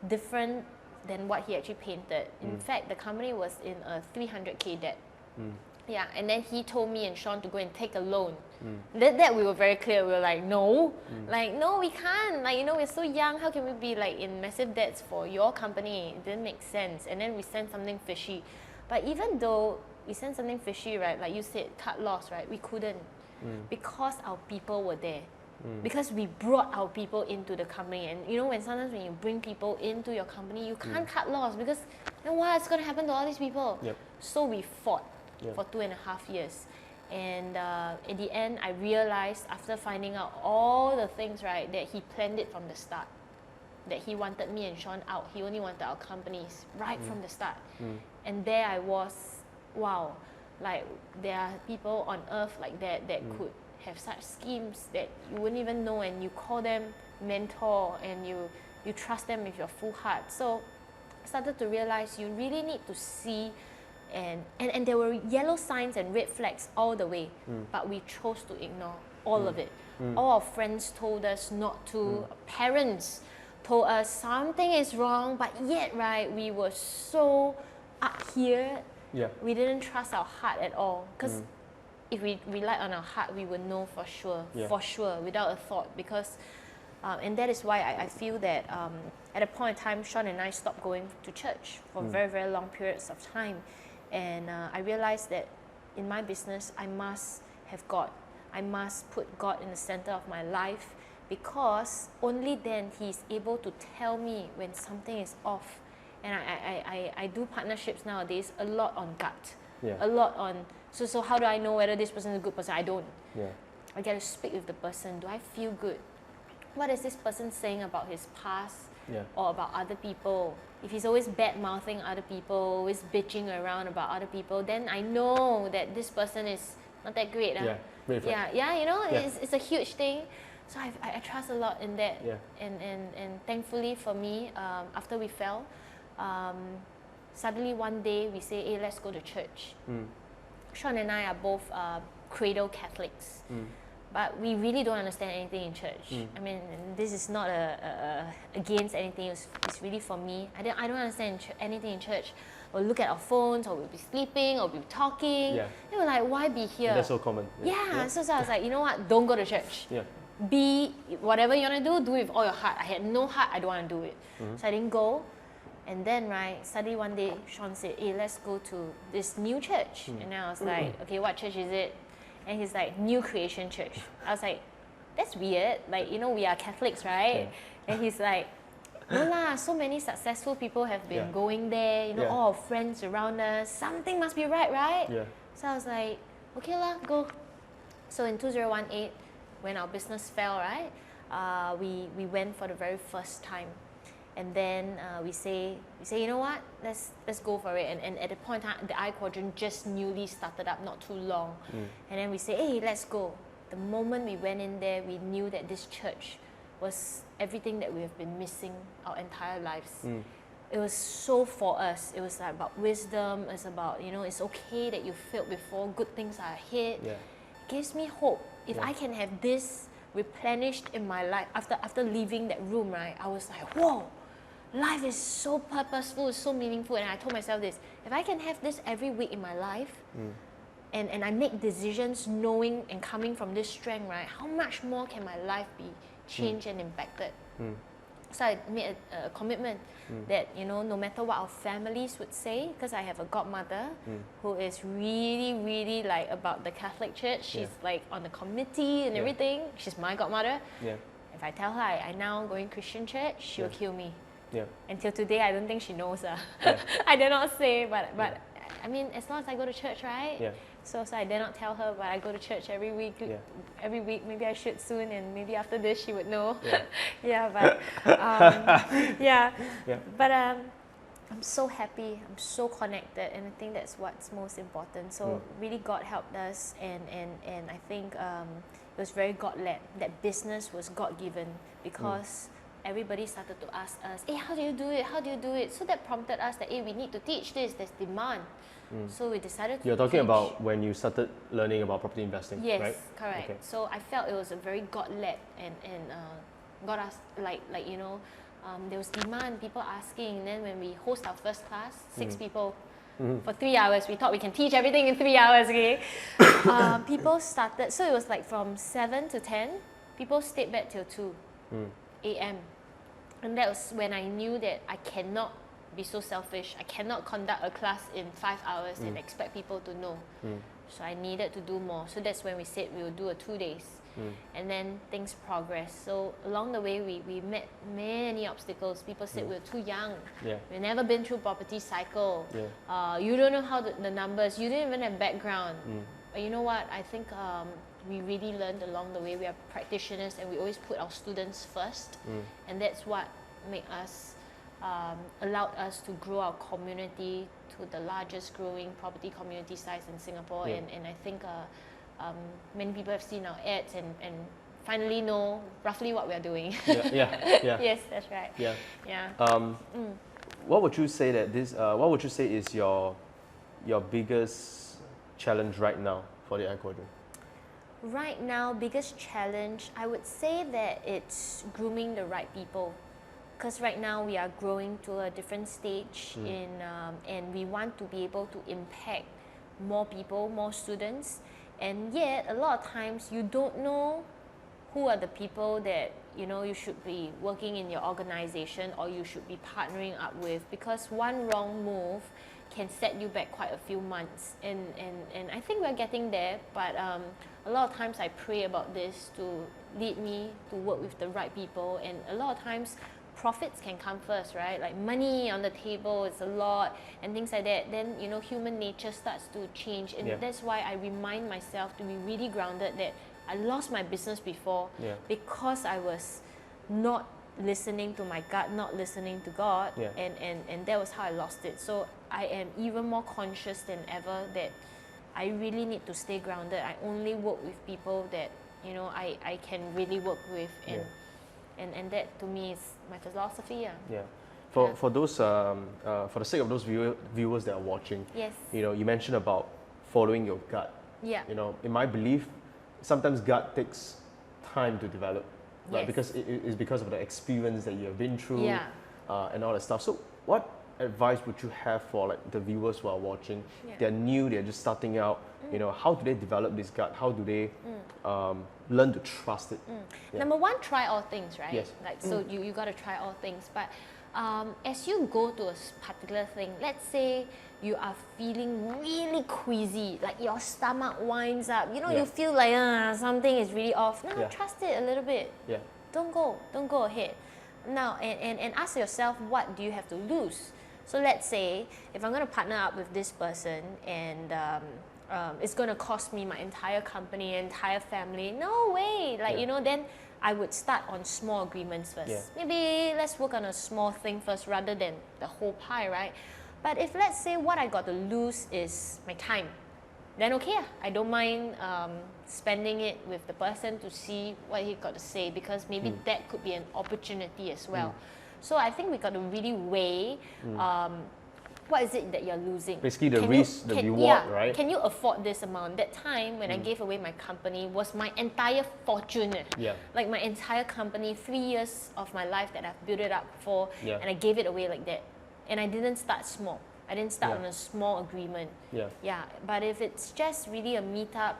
different than what he actually painted. In fact, the company was in a 300K debt. Yeah, and then he told me and Sean to go and take a loan. That we were very clear. We were like, no, like, no, we can't. Like, you know, we're so young. How can we be like in massive debts for your company? It didn't make sense. And then we sent something fishy. But even though we sent something fishy, right, like you said, cut loss, right, we couldn't because our people were there. Because we brought our people into the company. And you know, when sometimes when you bring people into your company, you can't cut loss because then what's going to happen to all these people? So we fought for 2.5 years. And at the end, I realized after finding out all the things, right, that he planned it from the start. That he wanted me and Sean out. He only wanted our companies right from the start. And there I was, wow, like there are people on earth like that could have such schemes that you wouldn't even know, and you call them mentor and you trust them with your full heart. So I started to realize you really need to see and there were yellow signs and red flags all the way, but we chose to ignore all of it. All our friends told us not to, parents told us something is wrong, but yet, right, we were so up here, we didn't trust our heart at all. Because if we relied on our heart, we would know for sure, without a thought. Because, and that is why I feel that at a point in time, Sean and I stopped going to church for very, very long periods of time. And I realized that in my business, I must put God in the center of my life, because only then He's able to tell me when something is off. And I do partnerships nowadays a lot on gut, a lot on, so how do I know whether this person is a good person? I don't. I get to speak with the person. Do I feel good? What is this person saying about his past or about other people? If he's always bad-mouthing other people, always bitching around about other people, then I know that this person is not that great. You know, it's a huge thing. So I trust a lot in that. And thankfully for me, after we fell, suddenly one day we say, hey, let's go to church. Sean and I are both cradle Catholics. But we really don't understand anything in church. I mean, this is not against anything. It's really for me. I don't understand anything in church. We'll look at our phones, or we'll be sleeping, or we'll be talking. And we're like, why be here? That's so common. So I was like, you know what? Don't go to church. Be whatever you want to do it with all your heart. I had no heart. I don't want to do it. So I didn't go. And then, right, suddenly one day, Sean said, hey, let's go to this new church. And then I was like, okay, what church is it? And he's like, New Creation Church. I was like, that's weird. Like, you know, we are Catholics, right? And he's like, no lah, so many successful people have been going there, you know, all our friends around us. Something must be right? So I was like, okay lah, go. So in 2018, when our business fell, right, we went for the very first time. And then we say, you know what, let's go for it. And at the point in time, the I Quadrant just newly started up, not too long. And then we say, hey, let's go. The moment we went in there, we knew that this church was everything that we have been missing our entire lives. It was so for us. It was like about wisdom. It's about, you know, it's okay that you failed before. Good things are ahead. It gives me hope. If I can have this replenished in my life after leaving that room, right? I was like, whoa. Life is so purposeful, it's so meaningful. And I told myself this, if I can have this every week in my life, and I make decisions knowing and coming from this strength, right, how much more can my life be changed and impacted? So I made a commitment that, you know, no matter what our families would say, because I have a godmother who is really, really like about the Catholic Church. She's like on the committee and everything. She's my godmother. If I tell her I now going Christian church, she will kill me. Until today, I don't think she knows. I dare not say, but I mean, as long as I go to church, right? So I dare not tell her, but I go to church every week. Every week, maybe I should soon, and maybe after this she would know. But I'm so happy. I'm so connected, and I think that's what's most important. So really, God helped us, and I think it was very God-led. That business was God-given because everybody started to ask us, hey, how do you do it? How do you do it? So that prompted us that, hey, we need to teach this. There's demand. So we decided to You're talking teach. about when you started learning about property investing, yes, right? Correct. Okay. So I felt it was a very God-led and got us like you know, there was demand, people asking. And then when we host our first class, 6 people for 3 hours, we thought we can teach everything in 3 hours. Okay, people started. So it was like from 7 to 10. People stayed back till 2 a.m. And that was when I knew that I cannot be so selfish. I cannot conduct a class in 5 hours and expect people to know. So I needed to do more. So that's when we said we will do a 2 days. And then things progressed. So along the way, we met many obstacles. People said we're too young. We've never been through property cycle. You don't know how the numbers. You didn't even have background. But you know what? I think we really learned along the way. We are practitioners, and we always put our students first. And that's what made us allowed us to grow our community to the largest growing property community size in Singapore. And I think many people have seen our ads and finally know roughly what we are doing. Yes, that's right. What would you say that what would you say is your biggest challenge right now for the I Quadrant? Right now, biggest challenge, I would say that it's grooming the right people. Because right now we are growing to a different stage and we want to be able to impact more people, more students. And yet, a lot of times you don't know who are the people that, you know, you should be working in your organization or you should be partnering up with, because one wrong move can set you back quite a few months. And I think we're getting there, but a lot of times I pray about this to lead me to work with the right people. And a lot of times profits can come first, right? Like money on the table is a lot and things like that. Then, you know, human nature starts to change. And that's why I remind myself to be really grounded that I lost my business before because I was not listening to my gut, not listening to God, and that was how I lost it. So I am even more conscious than ever that I really need to stay grounded. I only work with people that, you know, I can really work with, and that to me is my philosophy. For those for the sake of those viewers that are watching, you know, you mentioned about following your gut. You know, in my belief, sometimes gut takes time to develop. Right, because it's because of the experience that you have been through and all that stuff. So what advice would you have for like the viewers who are watching? They're new, they're just starting out. You know, how do they develop this gut? How do they learn to trust it? Number one, try all things, right? Yes. Like so, you got to try all things. But as you go to a particular thing, let's say you are feeling really queasy, like your stomach winds up, you feel like something is really off. No, trust it a little bit. Yeah. Don't go ahead. Now, and ask yourself, what do you have to lose? So let's say, if I'm going to partner up with this person and it's going to cost me my entire company, entire family, no way. Then I would start on small agreements first. Yeah. Maybe let's work on a small thing first rather than the whole pie, right? But if let's say what I got to lose is my time, then okay, I don't mind spending it with the person to see what he got to say, because maybe that could be an opportunity as well. So I think we got to really weigh what is it that you're losing. Basically the risk, the reward, right? Can you afford this amount? That time when I gave away my company was my entire fortune. Yeah. Like my entire company, 3 years of my life that I've built it up for, Yeah. and I gave it away like that. And I didn't start small. I didn't start on a small agreement. Yeah. But if it's just really a meetup,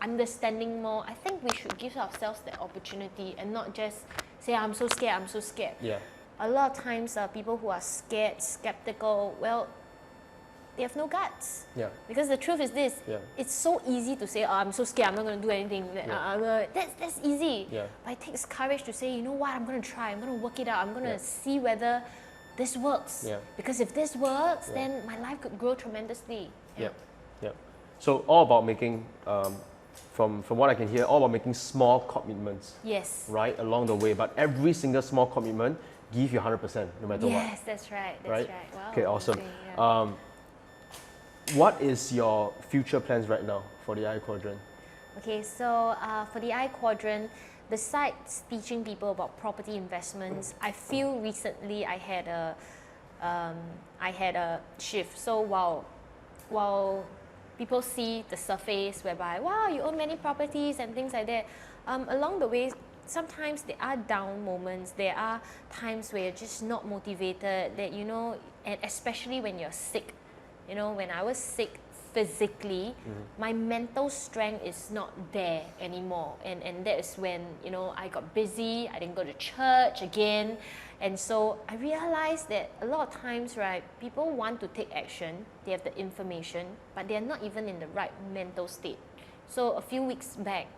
understanding more, I think we should give ourselves that opportunity and not just say, I'm so scared. Yeah. A lot of times, people who are scared, skeptical, well, they have no guts. Yeah. Because the truth is this, it's so easy to say, I'm so scared, I'm not going to do anything. That's easy. Yeah. But it takes courage to say, you know what, I'm going to try, I'm going to work it out, I'm going to see whether this works. Yeah. Because if this works, then my life could grow tremendously. Yeah. So all about making, from what I can hear, all about making small commitments. Yes. Right, along the way. But every single small commitment, give you 100% no matter what. Yes, that's right. Wow, okay, awesome. okay, What is your future plans right now for the I Quadrant? Okay, so for the I Quadrant, besides teaching people about property investments, I feel recently I had a shift. So while people see the surface whereby, wow, you own many properties and things like that, along the way, sometimes there are down moments. There are times where you're just not motivated, that and especially when you're sick. When I was sick physically, my mental strength is not there anymore, and that is when I got busy. I didn't go to church again, and so I realized that a lot of times, right, people want to take action, they have the information, but they're not even in the right mental state. So a few weeks back,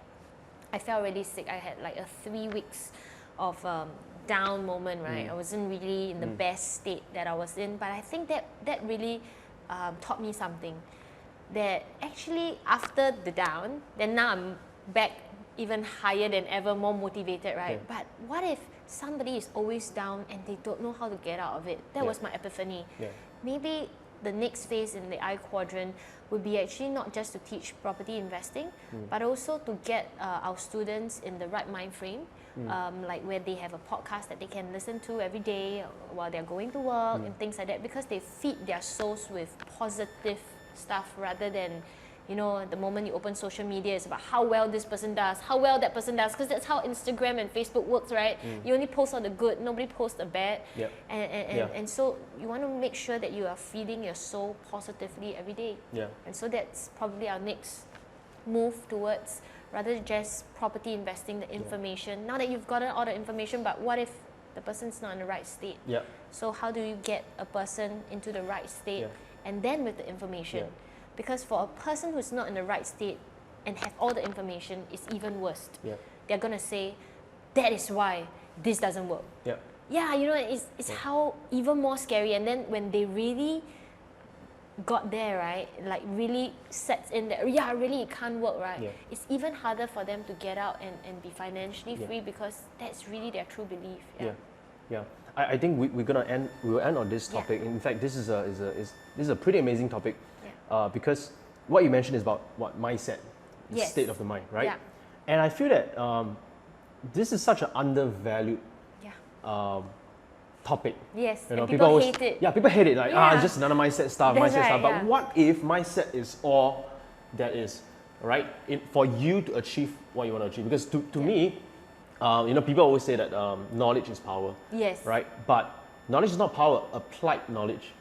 I felt really sick. I had like a 3 weeks of down moment, right? I wasn't really in the best state that I was in, but I think that really taught me something. That actually after the down, then now I'm back even higher than ever, more motivated, right? But what if somebody is always down and they don't know how to get out of it? That was my epiphany. Maybe the next phase in the I Quadrant would be actually not just to teach property investing, but also to get our students in the right mind frame, like where they have a podcast that they can listen to every day while they're going to work and things like that, because they feed their souls with positive stuff rather than the moment you open social media, it's about how well this person does, how well that person does, because that's how Instagram and Facebook works, right? You only post all the good, nobody posts the bad. And so you want to make sure that you are feeding your soul positively every day. And so that's probably our next move towards, rather than just property investing, the information. Now that you've gotten all the information, but what if the person's not in the right state? So how do you get a person into the right state and then with the information? Because for a person who's not in the right state and have all the information, it's even worse. They're gonna say, that is why this doesn't work. It's how even more scary. And then when they really got there, right, like really sets in that, really it can't work, right? It's even harder for them to get out and be financially free, because that's really their true belief. I think we'll end on this topic. In fact, this is a pretty amazing topic. Because what you mentioned is about mindset, state of the mind, right? And I feel that this is such an undervalued topic. People always hate it. People hate it. Like just another mindset stuff. But what if mindset is all that is, right? For you to achieve what you want to achieve? Because to me, people always say that knowledge is power. Right? But knowledge is not power. Applied knowledge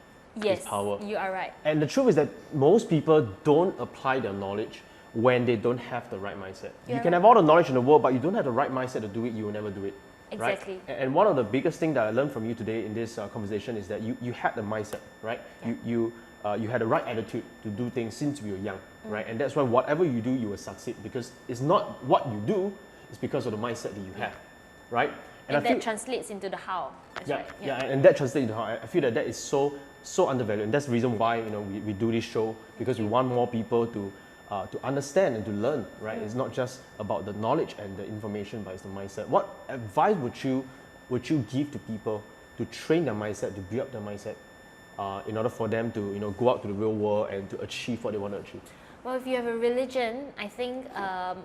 is power. You are right. And the truth is that most people don't apply their knowledge when they don't have the right mindset. You can have all the knowledge in the world, but you don't have the right mindset to do it, you will never do it. Exactly. right? And one of the biggest things that I learned from you today in this conversation is that you had the mindset, right? You had the right attitude to do things since we were young, right? And that's why whatever you do, you will succeed, because it's not what you do, it's because of the mindset that you have, right? And that translates into the how. That's right. And that translates into how. I feel that is so undervalued, and that's the reason why we do this show, because we want more people to understand and to learn, right? It's not just about the knowledge and the information, but it's the mindset. What advice would you give to people to train their mindset, to build up their mindset, in order for them to go out to the real world and to achieve what they want to achieve? Well, if you have a religion, I think,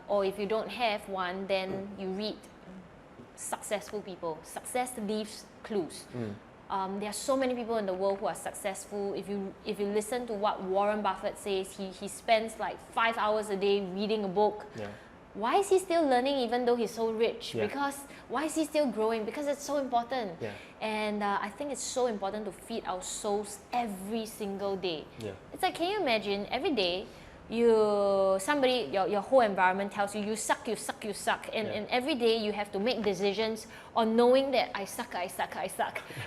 or if you don't have one, then you read successful people. Success leaves clues. There are so many people in the world who are successful. If you listen to what Warren Buffett says, he spends like 5 hours a day reading a book. Why is he still learning even though he's so rich? Because why is he still growing? Because it's so important. And I think it's so important to feed our souls every single day. It's like, can you imagine every day your whole environment tells you you suck, and every day you have to make decisions on knowing that I suck.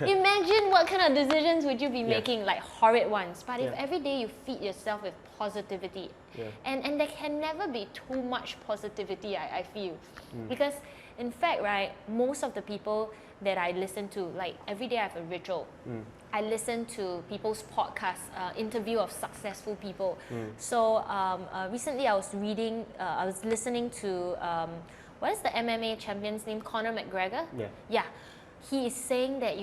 Imagine what kind of decisions would you be making, like horrid ones. But if every day you feed yourself with positivity, and there can never be too much positivity, I feel, because in fact, right, most of the people that I listen to, like every day I have a ritual. I listen to people's podcasts, interview of successful people. So recently I was listening to, what is the MMA champion's name? Conor McGregor? He is saying that,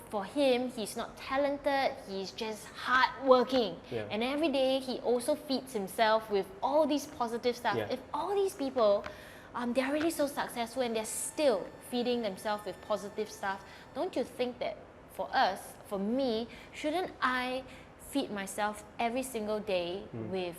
for him, he's not talented, he's just hardworking. And every day he also feeds himself with all these positive stuff. If all these people, they're really so successful and they're still feeding themselves with positive stuff, don't you think that for me, shouldn't I feed myself every single day with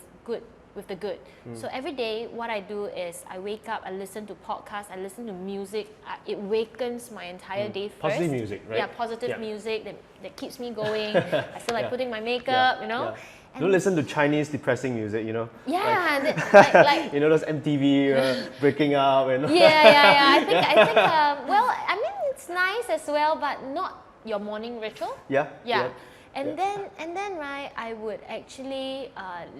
the good? So every day, what I do is I wake up, I listen to podcasts, I listen to music. It wakens my entire day first. Positive music, right? Yeah, positive music that keeps me going. I feel like putting my makeup, Don't listen to Chinese depressing music, Yeah, like those MTV breaking up, I think. Well, I mean, it's nice as well, but not your morning ritual. And then right, I would actually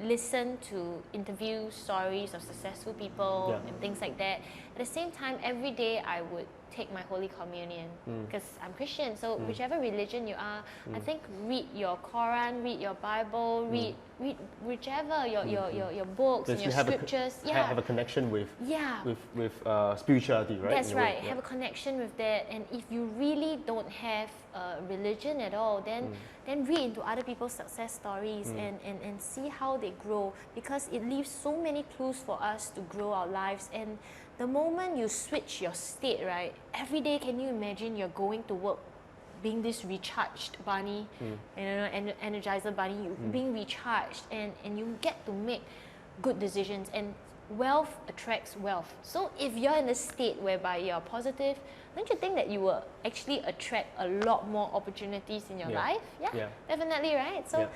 listen to interview stories of successful people and things like that. At the same time, every day I would take my Holy Communion because I'm Christian. So whichever religion you are, I think read your Quran, read your Bible, read whichever your books and your scriptures. Have a connection with spirituality, right? That's right. Have a connection with that. And if you really don't have a religion at all, then read into other people's success stories and see how they grow, because it leaves so many clues for us to grow our lives. And the moment you switch your state, right, every day, can you imagine you're going to work being this recharged bunny, energizer bunny, being recharged, and you get to make good decisions, and wealth attracts wealth. So if you're in a state whereby you're positive, don't you think that you will actually attract a lot more opportunities in your life? Definitely, right? So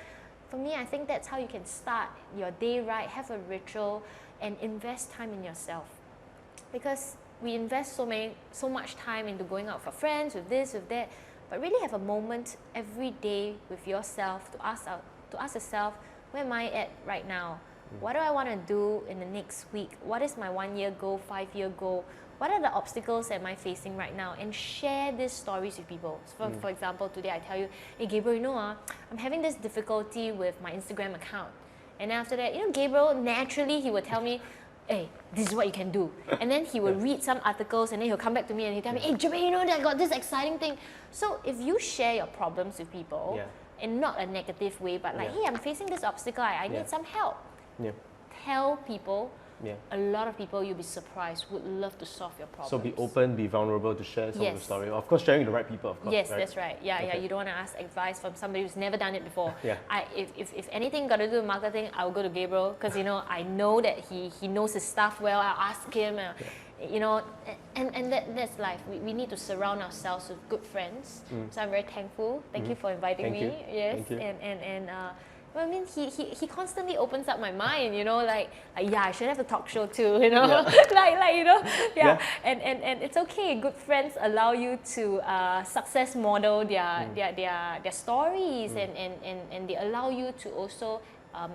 for me, I think that's how you can start your day right, have a ritual, and invest time in yourself. Because we invest so much time into going out for friends, with this, with that, but really have a moment every day with yourself to ask yourself, where am I at right now? What do I want to do in the next week? What is my 1-year goal, 5-year goal? What are the obstacles am I facing right now? And share these stories with people. So for example, today I tell you, hey Gabriel, I'm having this difficulty with my Instagram account. And after that, Gabriel, naturally, he would tell me, hey, this is what you can do. And then he will read some articles, and then he'll come back to me and he'll tell me, hey, Germaine, I got this exciting thing. So if you share your problems with people, in not a negative way, but like, hey, I'm facing this obstacle, I need some help. Tell people. A lot of people, you'll be surprised, would love to solve your problems. So be open, be vulnerable to share some of the story. Of course, sharing with the right people, of course. Yes, right? That's right. You don't want to ask advice from somebody who's never done it before. If anything got to do with marketing, I'll go to Gabriel, because I know that he knows his stuff well. I'll ask him. And that's life. We need to surround ourselves with good friends. So I'm very thankful. Thank you for inviting me. Yes, Well, I mean, he constantly opens up my mind, you know, like yeah, I should have a talk show too, you know, like you know, yeah. And it's okay. Good friends allow you to success model their stories, and they allow you to also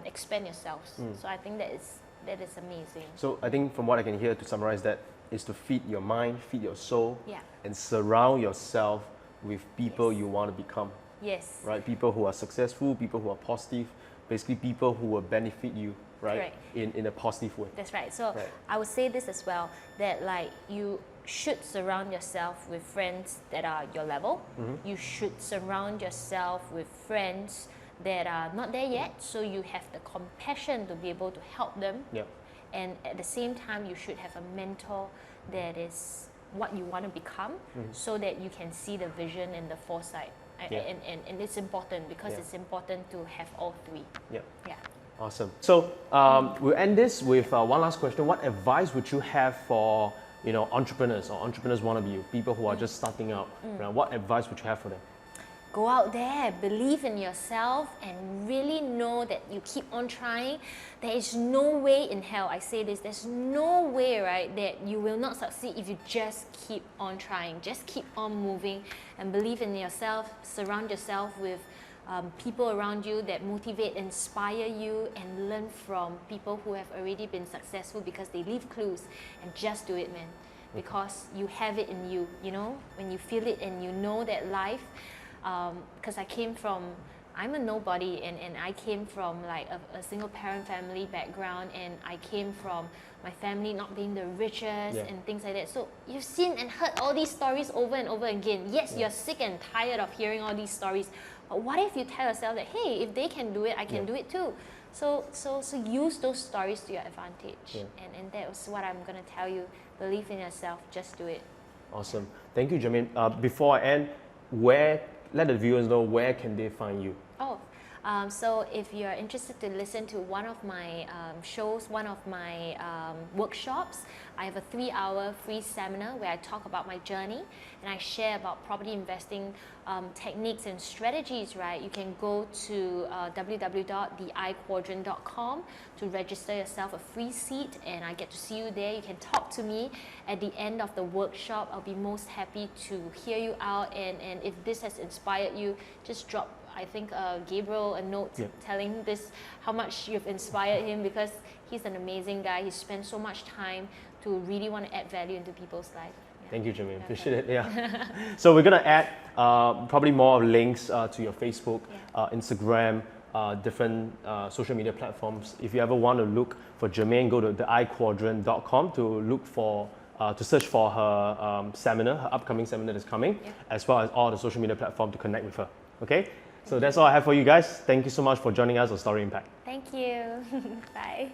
expand yourselves. So I think that is amazing. So I think from what I can hear, to summarize that, is to feed your mind, feed your soul, Yeah. and surround yourself with people you want to become. Yes. Right? People who are successful, people who are positive, basically people who will benefit you, right? In a positive way. That's right. So I would say this as well, that like you should surround yourself with friends that are your level. You should surround yourself with friends that are not there yet, so you have the compassion to be able to help them. And at the same time, you should have a mentor that is what you want to become, so that you can see the vision and the foresight. And it's important, because it's important to have all three. Yeah. Awesome. So we'll end this with one last question. What advice would you have for entrepreneurs or entrepreneurs wannabe, people who are just starting out? What advice would you have for them? Go out there, believe in yourself, and really know that you keep on trying. There is no way in hell, I say this, there's no way, right, that you will not succeed if you just keep on trying. Just keep on moving and believe in yourself. Surround yourself with people around you that motivate, inspire you, and learn from people who have already been successful, because they leave clues. And just do it, man, because you have it in you, you know, when you feel it and you know that life. Because I'm a nobody, and I came from like a single parent family background, and I came from my family not being the richest and things like that. So you've seen and heard all these stories over and over again. Yes, you're sick and tired of hearing all these stories, but what if you tell yourself that, hey, if they can do it, I can do it too. So use those stories to your advantage, and that was what I'm gonna tell you. Believe in yourself, just do it. Awesome. Thank you, Germaine. Before I end, let the viewers know where can they find you. So if you're interested to listen to one of my shows, one of my workshops, I have a 3-hour free seminar where I talk about my journey, and I share about property investing techniques and strategies, right? You can go to www.theiquadrant.com to register yourself a free seat, and I get to see you there. You can talk to me at the end of the workshop. I'll be most happy to hear you out, and if this has inspired you, just drop, I think, Gabriel a note telling this how much you've inspired him, because he's an amazing guy. He spends so much time to really want to add value into people's life. Thank you, Germaine. Appreciate it. So we're gonna add probably more links to your Facebook, Instagram, different social media platforms. If you ever want to look for Germaine, go to theiquadrant.com to look for to search for her seminar, her upcoming seminar that's coming, as well as all the social media platforms to connect with her. Okay. So that's all I have for you guys. Thank you so much for joining us on Story Impact. Thank you. Bye.